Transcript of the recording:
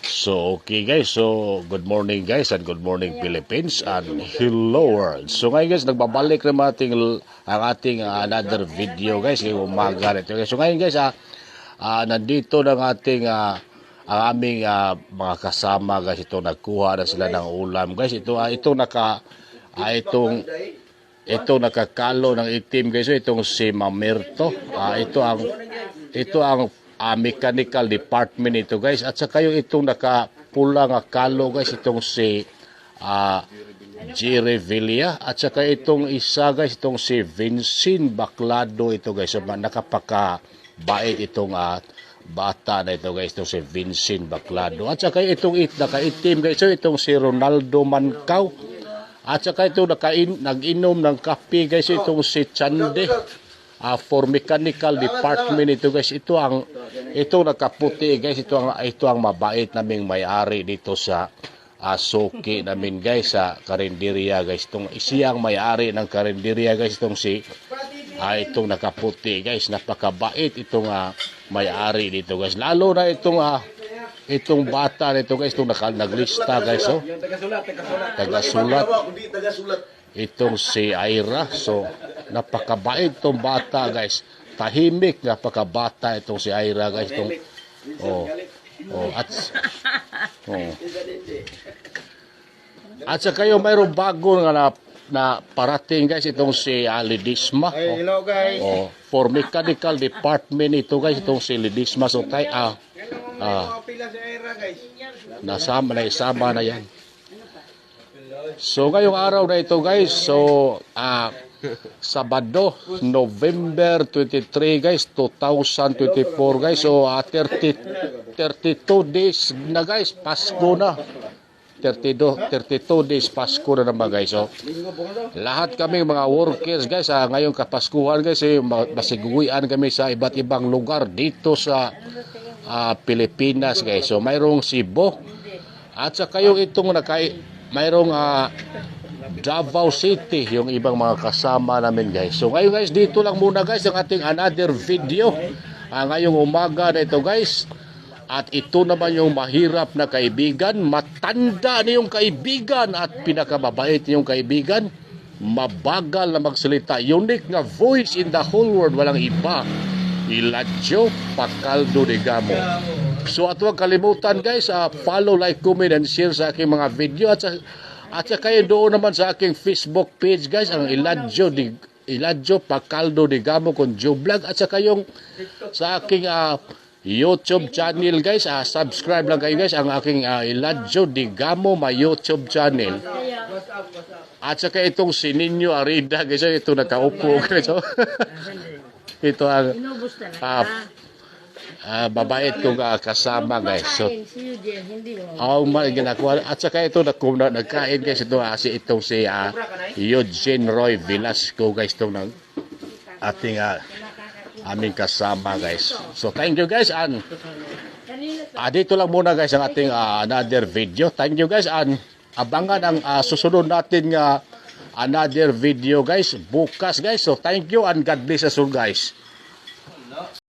So okay guys, so good morning guys and good morning Philippines and hello world. So ngayon guys, nagbabalik naman ang ating another video guys, ngayong umaga nito guys. So ngayon guys, nandito ng ating ang aming mga kasama guys. Ito nagkuha na sila ng ulam guys. Itong nakakalo ng itim guys. So, itong si Mamerto. Ito ang mechanical department ito guys. At saka yung itong nakapula nga kalo guys. Itong si Jerry Villa. At saka itong isa guys. Itong si Vincent Baclado ito guys. So, nakapakabait itong bata na ito guys. Itong si Vincent Baclado. At saka itong nakaitim guys. So, itong si Ronaldo Mancao. At saka ito nag-inom ng kape guys. Itong si Chande. For mechanical department ito guys. Ito nakaputi guys. Ito ang mabait naming may-ari dito sa Suki namin guys. Sa karinderya guys. Siyang may-ari ng karinderya guys. Itong nakaputi guys. Napakabait itong may-ari dito guys. Lalo na itong bata nito guys, itong naglista guys, oh. Tagasulat. Itong si Ira, so napakabait itong bata guys. Tahimik, napakabata itong si Ira guys. At saka yung mayroong bago na parating guys, itong si Lidisma. Hello guys. For mechanical department ito guys, itong si Lidisma. So nasama na yan. So ngayong araw na ito guys, so Sabado, November 23 guys, 2024 guys. So 32 days na guys, Pasko na. 32 days Pasko na naman guys. So lahat kami mga workers guys, ngayong Kapaskuhan guys, masiguwian kami sa iba't ibang lugar dito sa Pilipinas guys. So mayroong Cebu at saka yung mayroong Davao City, yung ibang mga kasama namin guys. So ngayon guys, dito lang muna guys ang ating another video ngayong umaga na ito guys. At ito naman yung mahirap na kaibigan, matanda na yung kaibigan at pinakamabait yung kaibigan, mabagal na magsalita, unique na voice in the whole world, walang iba, Elijah Pacaldo de Gamo. So at huwag kalimutan guys, follow, like, comment, and share sa aking mga video. At saka kayo doon naman sa aking Facebook page guys, ang Elijah Pacaldo de Gamo con Joe Vlog. At saka yung sa aking YouTube channel guys, subscribe lang kayo guys, ang aking Elijah de Gamo may YouTube channel. At saka itong si Ninyo Arida guys, ito nakaupo guys. Ito ang babait kong kasama guys. So, ginagawa. At saka ito nagkain guys, itong si Eugene Roy Velasco guys, itong ng ating aming kasama guys. So thank you guys, and dito lang muna guys ang ating another video. Thank you guys, and abangan ang susunod natin another video guys bukas guys. So thank you and God bless us all guys.